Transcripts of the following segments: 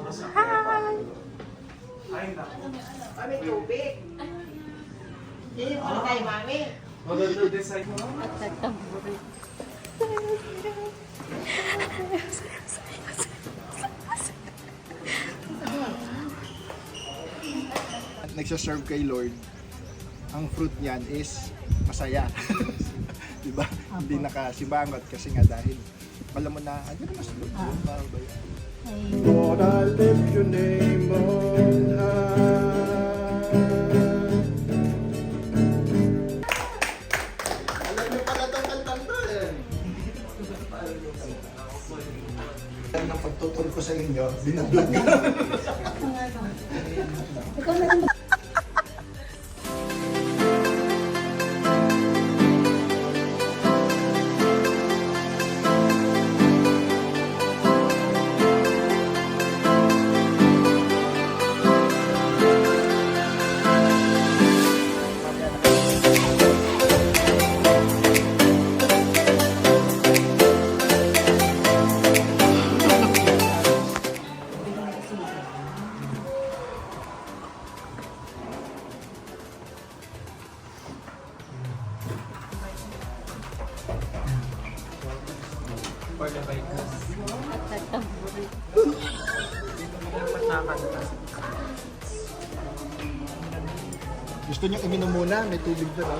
Hi! Mami, tubig. Hindi mo na kay mami. At nagtamburi. Nagsaserve kay Lord, ang fruit niyan is masaya. Diba? Hindi nakasibangot kasi nga dahil alam mo na, ano na mas Lord? Bawal ba yun? Lord, I lift your name on high. Alam niyo pala itong kantang to eh. Ang pagtuturo ko sa inyo, binablag ka. Ikaw na rin. At nagtamburi. Gusto niyo uminom muna, may tubig doon. Oh.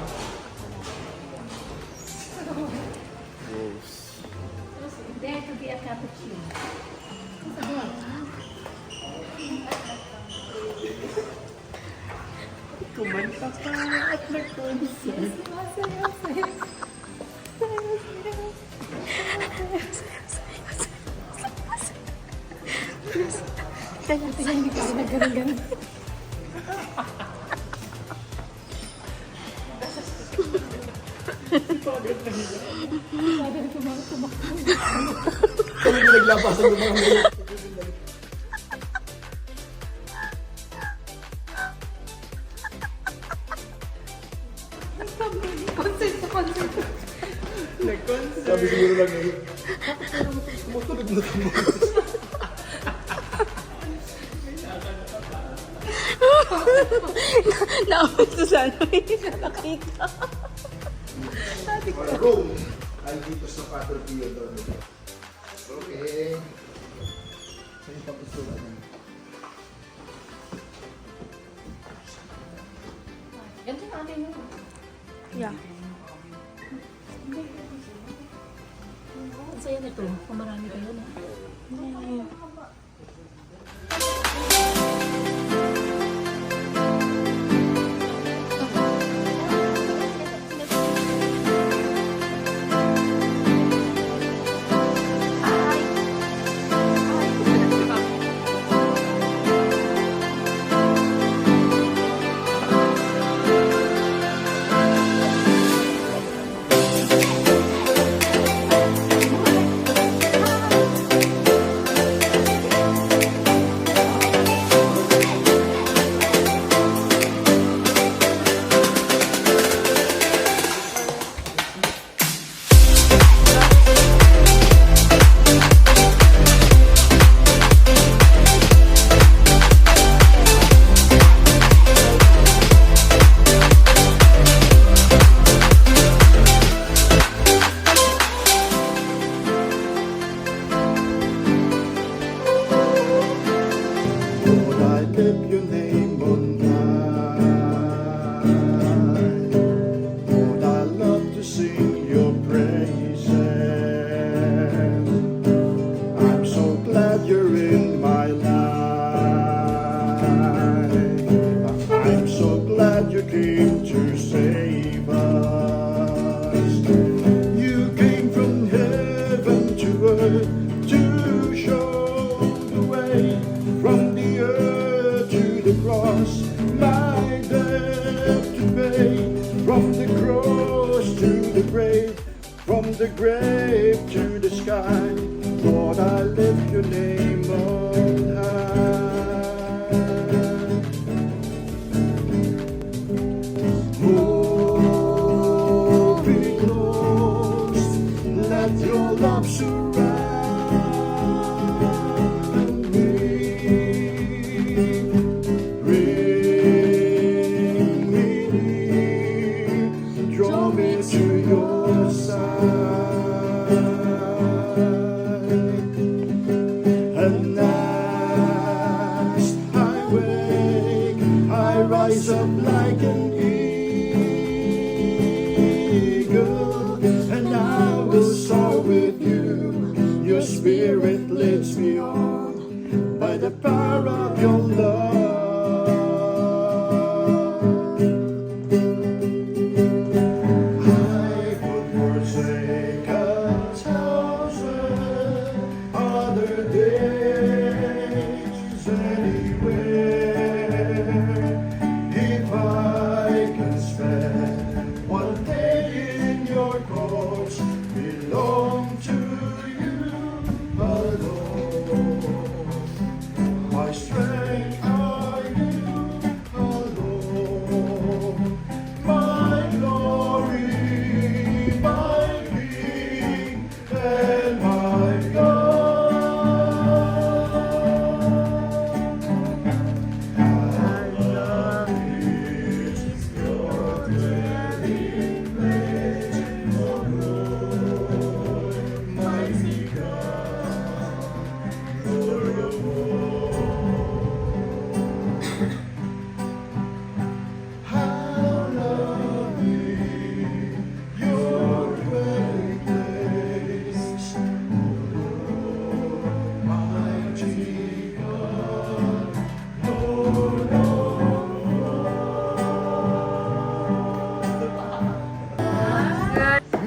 There to be a cappuccino. Kumanta pa at nagkonses. Masaya. Kaya hindi kasi naggaling-galing. Kaya hindi naglabasan ng mga mga. Consent. Sabi siguro lang ngayon. Tumutunog na tumutunog. Naamit ko sana. Hindi siya nakita. Para Rome, ay dito sa Pater Pio doon. Okay. Sa yung papusulan niya. Ganito natin yun. Yeah. Ang saya nito. Kung marami kayo na. Lord, I lift your name on high. Lord, I love to sing your praises. I'm so glad you're in my life. I'm so glad you came to save us. You came from heaven to earth to show the way from the earth to the cross, my debt to pay. From the cross to the grave, from the grave to the sky. Lord, I lift your name on high. Hold me close, let your love surround me. leads me on by the power of your love. I would forsake 1,000 other days anywhere if I can spend one day in your courts. Belong to you alone. My strength are you alone. My glory, my King, and my God. Our love is your dwelling place, O Lord, mighty God, Lord of how lovely your dwelling place, Lord, mighty God, Lord of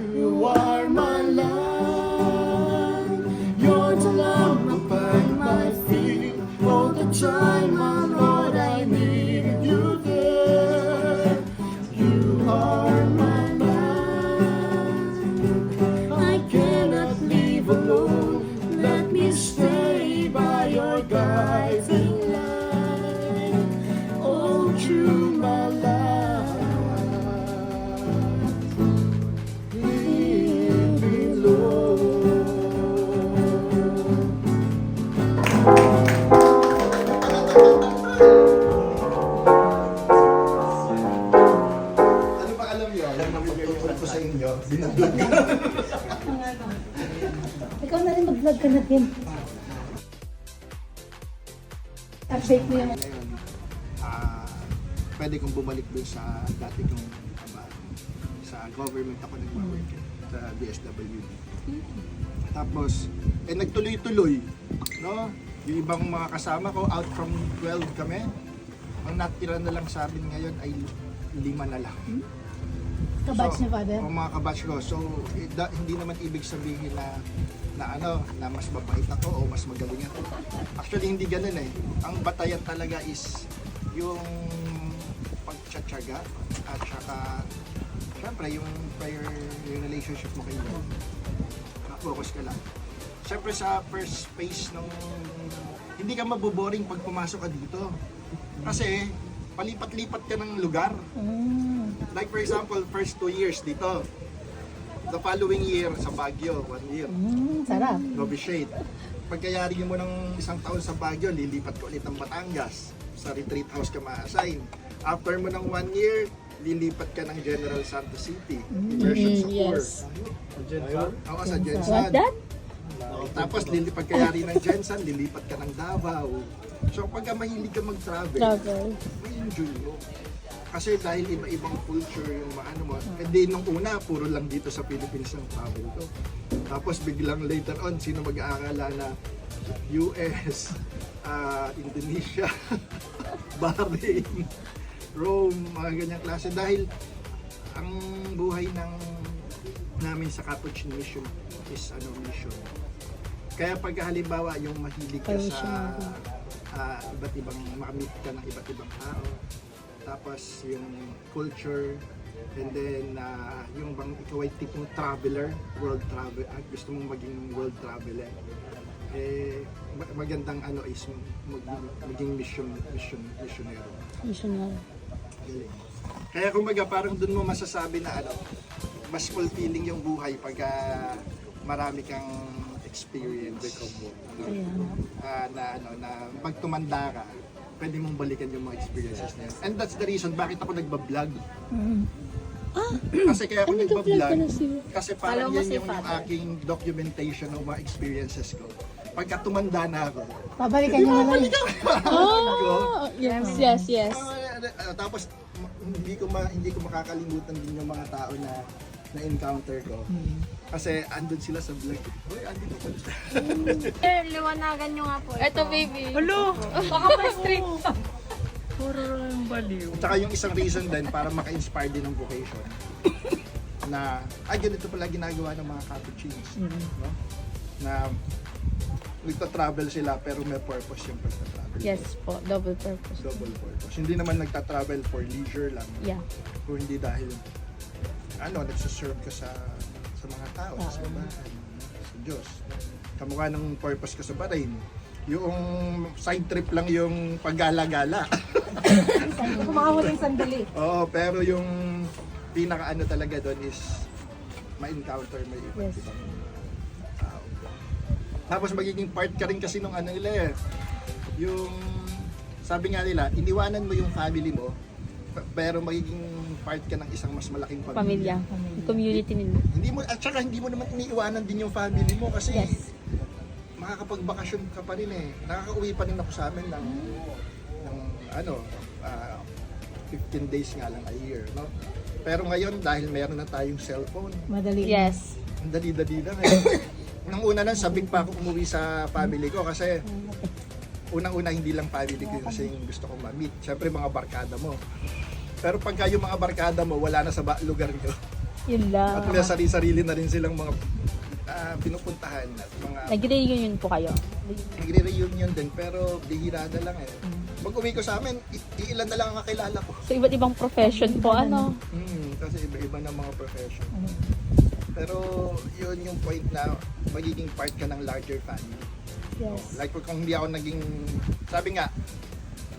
You are my life, you're the lamp upon my feet. All the time, my Lord, I need you there. You are my life, I cannot live alone. Let me stay by your guiding light. Oh, true, my life. Lead me, Lord. Ano ba alam niyo? Alam naman yung ko sa inyo. Binagdag ka. Ikaw na rin mag-vlog ka na din. Update mo yung... Ngayon, pwede kong bumalik dun sa dati kong trabaho. Sa government ako nag-work sa DSWD. Tapos, nagtuloy-tuloy, no? Yung ibang mga kasama ko, out from 12 kami. Ang natira na lang sa amin ngayon ay 5 na lang. Kabatch ni Father? O mga kabatch ko. So, hindi naman ibig sabihin na mas mabait ako o mas magaling ako. Actually, hindi ganun eh. Ang batayan talaga is yung pagtsatsaga at saka syempre yung prayer, yung relationship mo kayo. Focus ka lang. Syempre sa first phase nung hindi ka maboboring pag pumasok ka dito. Kasi palipat-lipat ka ng lugar. Like for example, first 2 years dito. The following year sa Baguio, 1 year. Sarap. Novitiate. Pagkayari mo ng 1 taon sa Baguio, lilipat ko ulit ng Batangas. Sa retreat house ka ma-assign. After mo ng 1 year, lilipat ka ng General Santos City. Immersion sa yes. Oo, sa Jensan. What that? Tapos lilipat kayari ng Jensan, lilipat ka ng Davao. So pagka mahilig ka mag-travel, Travel. may enjoy mo. Kasi dahil iba-ibang culture yung maano mo. Hindi nung una, puro lang dito sa Philippines ang travel ko. Tapos biglang later on, sino mag-aakala na US, Indonesia, Bahrain, Rome, mga ganyang klase. Dahil ang buhay namin sa Capuchin Mission is mission. Kaya pag halimbawa yung mahilig ka sa iba't ibang, makamit ka ng iba't ibang tao, tapos yung culture, and then yung bang ikaw ay tipong traveler, world travel, at gusto mong maging world traveler, magandang is maging missionary. Missionary. Kaya kumbaga parang dun mo masasabi na mas fulfilling yung buhay pagka marami kang experience. Na pag tumanda ka, pwede mong balikan yung mga experiences na yun. And that's the reason bakit ako nagbablog. Kasi kaya ako nagbablog, kasi parang yan yung aking documentation ng mga experiences ko. Pagka tumanda na ako, Pabalikan nyo na lang. Oh, yes. Tapos hindi ko makakalimutan din yung mga tao na na-encounter ko. Kasi andun sila sa vlog. Uy, andito pala siya. Sir, liwanagan nyo nga po. Ito, baby. Hello! Baka pa street. Puro lang baliw. Tsaka yung isang reason din para maka-inspire din ng vocation na ganito pala ginagawa ng mga capuchins, no? Na nagta-travel sila pero may purpose yung pagta-travel. Yes po, double purpose. Double purpose. Hindi naman nagta-travel for leisure lang. Yeah. Kung hindi dahil nagsaserve ka sa mga tao, sa simbahan, sa Diyos. Kamukha ng purpose ko sa Bahrain. Yung side trip lang yung paggala-gala. Kumakawa ng sandali. Oo, pero yung pinaka talaga doon is ma-encounter mo yung iba't Yes. ibang tao. Tapos magiging part ka rin kasi nung nila yung sabi nga nila, iniwanan mo yung family mo, pero magiging part ka ng isang mas malaking Pamilya. Community nila. At saka hindi mo naman iniiwanan din yung family mo kasi Yes. makakapagbakasyon ka pa rin eh. Nakakauwi pa rin ako sa amin ng 15 days nga lang a year, no? Pero ngayon dahil meron na tayong cellphone, Madali. Yes. ang dali-dali lang eh. Nung una lang sabik pa ako umuwi sa family ko kasi unang-una hindi lang family ko kasi yung gusto kong ma-meet. Siyempre mga barkada mo. Pero pagka yung mga barkada mo wala na sa lugar nyo Yun lang. at may sarili-sarili na rin silang mga pinupuntahan at mga Nag-reunion po kayo. nagre-reunion din pero bihira na lang eh. Pag-uwi ko sa amin, iilan na lang ang kakilala ko. So, iba't ibang profession po, ano? Kasi iba-iba na mga profession. Pero yun yung point na magiging part ka ng larger family. Yes. Like kung hindi ako naging, sabi nga,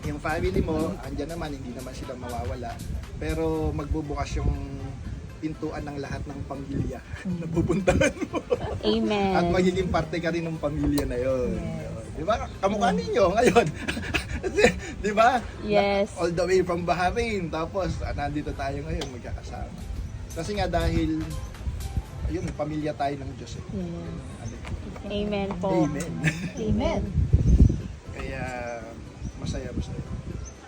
yung family mo, andyan naman, hindi naman sila mawawala. Pero magbubukas yung pintuan ng lahat ng pamilya na pupuntahan mo. Amen. At magiging parte ka rin ng pamilya na yun. Di ba? Kamukha ninyo ngayon. Di ba? Yes. All the way from Bahrain. Tapos nandito tayo ngayon magkakasama. Kasi nga dahil ayun, pamilya tayo ng Diyos eh. Yes. Amen po. Amen. Amen. Kaya masaya.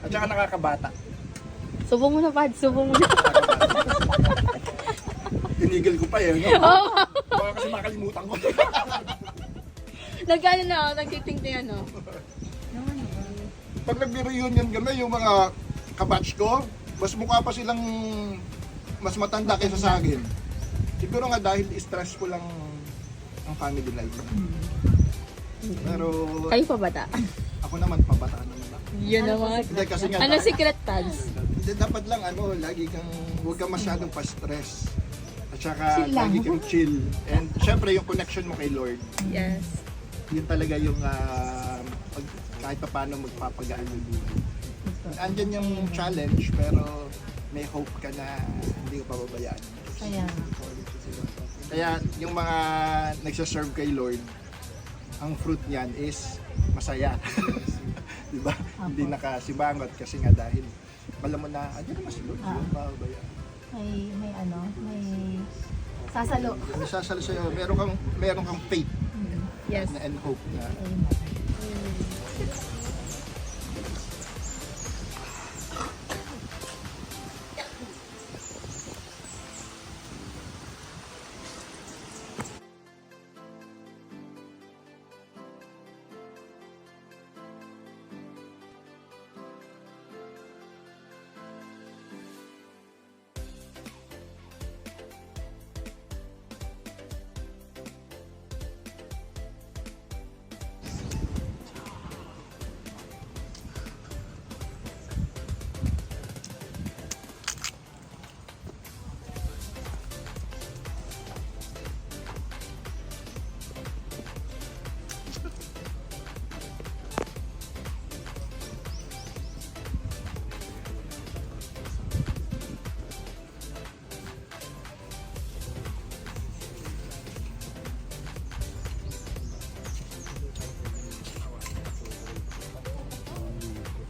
At saka nakakabata. Subong mo na, Pad. Subong mo na. Tinigil ko pa eh. No? Baka kasi makalimutan ko. Nagkano na ako, nagtitingting ano. Pag nag-reunion kami, yung mga kabatch ko, mas mukha pa silang mas matanda kaysa sa akin. Siguro nga dahil stressful lang ang family life. Pero Kayo pa bata? ako naman, pabata naman ako. Yun naman. Hindi kasi nga, Ano secret, Pads? hindi, dapat lang lagi kang, huwag kang masyadong pa-stress. At saka, Chill lang. lagi kang chill. And syempre, yung connection mo kay Lord, Yes. yun talaga yung kahit pa paano magpapagaan ng buhay. Andyan yung challenge, pero may hope ka na hindi ko pababayaan. Kaya yung mga nagsaserve kay Lord, ang fruit niyan is masaya. Diba? Hindi nakasibangot kasi nga dahil alam mo na, andyan naman si Lord, hindi ko pababayaan. May sasalo. May sasalo sa'yo, meron kang faith Yes. and hope na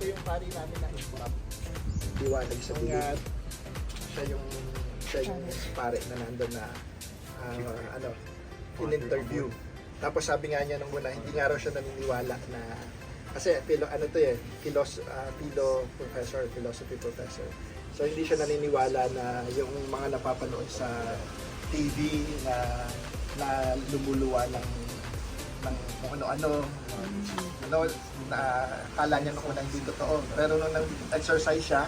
yung pari namin na improv. Liwanag sa bigat. Siya yung pare na nandun na in-interview. Tapos sabi nga niya nung muna, hindi nga raw siya naniniwala na kasi philosophy professor. So hindi siya naniniwala na yung mga napapanood sa TV na na lumuluwa ng kung ano-ano. Na kala niya nung una hindi totoo. Pero nung nag-exercise siya,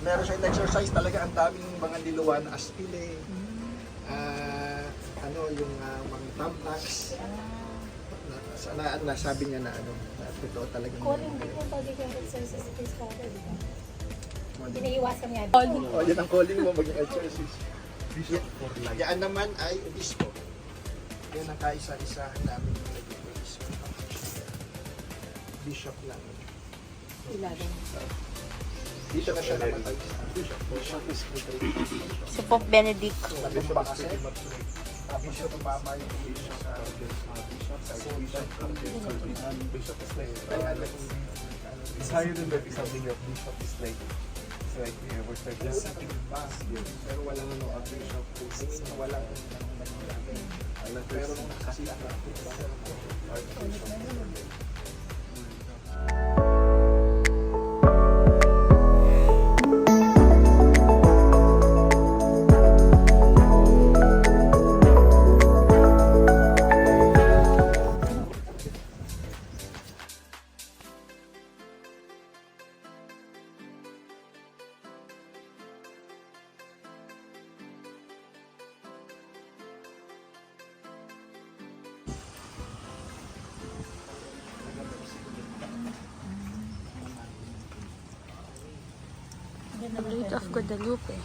meron siyang exercise talaga ang daming mga niluwan, aspile, yung mga thumbtacks. Nasabi niya na na totoo talaga. Calling din yung pag-exercise sa his father, di ba? Iniiwasan niya. Yan ang calling mo, maging exercise. Yan naman ay obispo. Yan ang kaisa-isahan namin yung naging obispo. Bishop lang. Dito na siya namatay. Bishop is Si Pope Benedict. Sabi mo ba kasi? Bishop ang mama yung bishop sa bishop is like It's higher than that. Something of bishop is like we're starting to see. pero walang bishop. Walang pero nung nakasila na Lake of Guadalupe.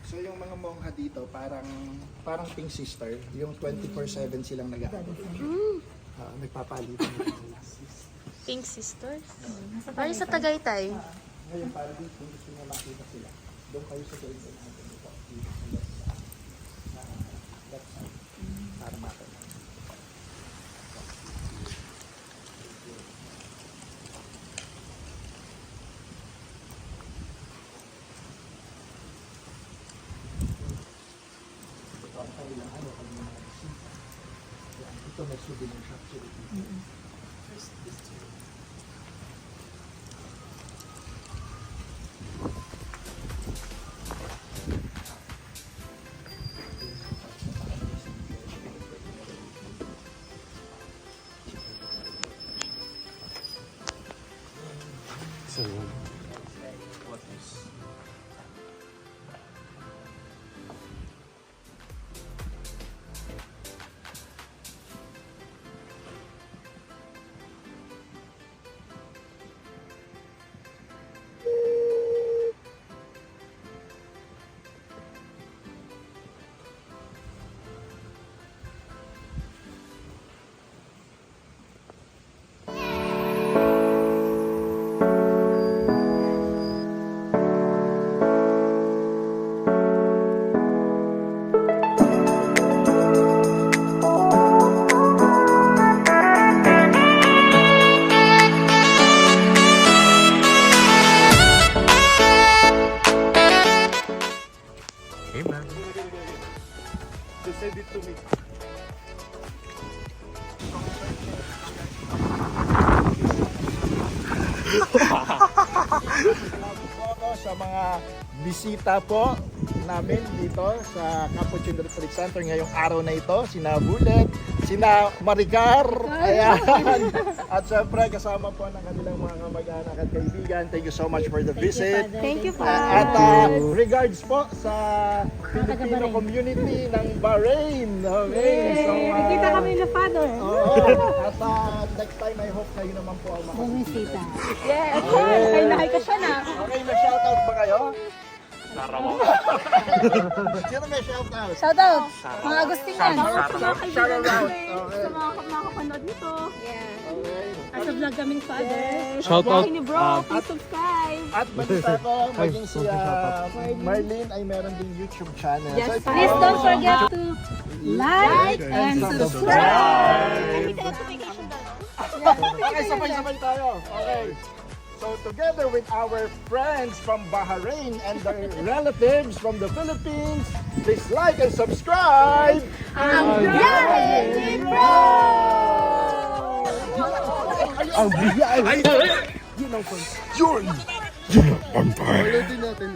So yung mga mongha dito parang pink sister, yung 24/7 silang nag-aano. Nagpapalitan. Pink Sisters. Parang sa Tagaytay. Ngayon parang dito kung gusto nyo makita sila. Doon kayo sa gawin natin dito. Left side. Para makita. Ito may souvenir shop sila. Amen. Just send it to me. Salamat po ako sa mga bisita po namin dito sa Capuchin Retreat Center ngayong araw na ito. Sina Bullet, sina Maricar, ayan. At syempre kasama po ng kanilang mga kamag-anak at kaibigan. Thank you so much for the visit. Thank you po. At regards po sa Filipino community ng Bahrain. Okay. So, Nakita kami na father. oo. At next time I hope kayo naman po ang makasita. Yes, of course. Kay nahay ka siya na. Okay, may shoutout ba kayo? Sino may shoutout? Shout out. Mga Agustinian. Shoutout. Okay. Sa mga kapanood nito. Okay. As a vlog kaming father. Shout out. Ni bro, please subscribe. At balita ko, maging si Marlene ay meron din YouTube channel. Yes, So, please don't forget to like and subscribe. Okay, sabay-sabay tayo. Okay. So together with our friends from Bahrain and their relatives from the Philippines, please like and subscribe. Ang Biyahe Bro! Ang biyahe. Yun ang yun. Vampire. Ulitin natin.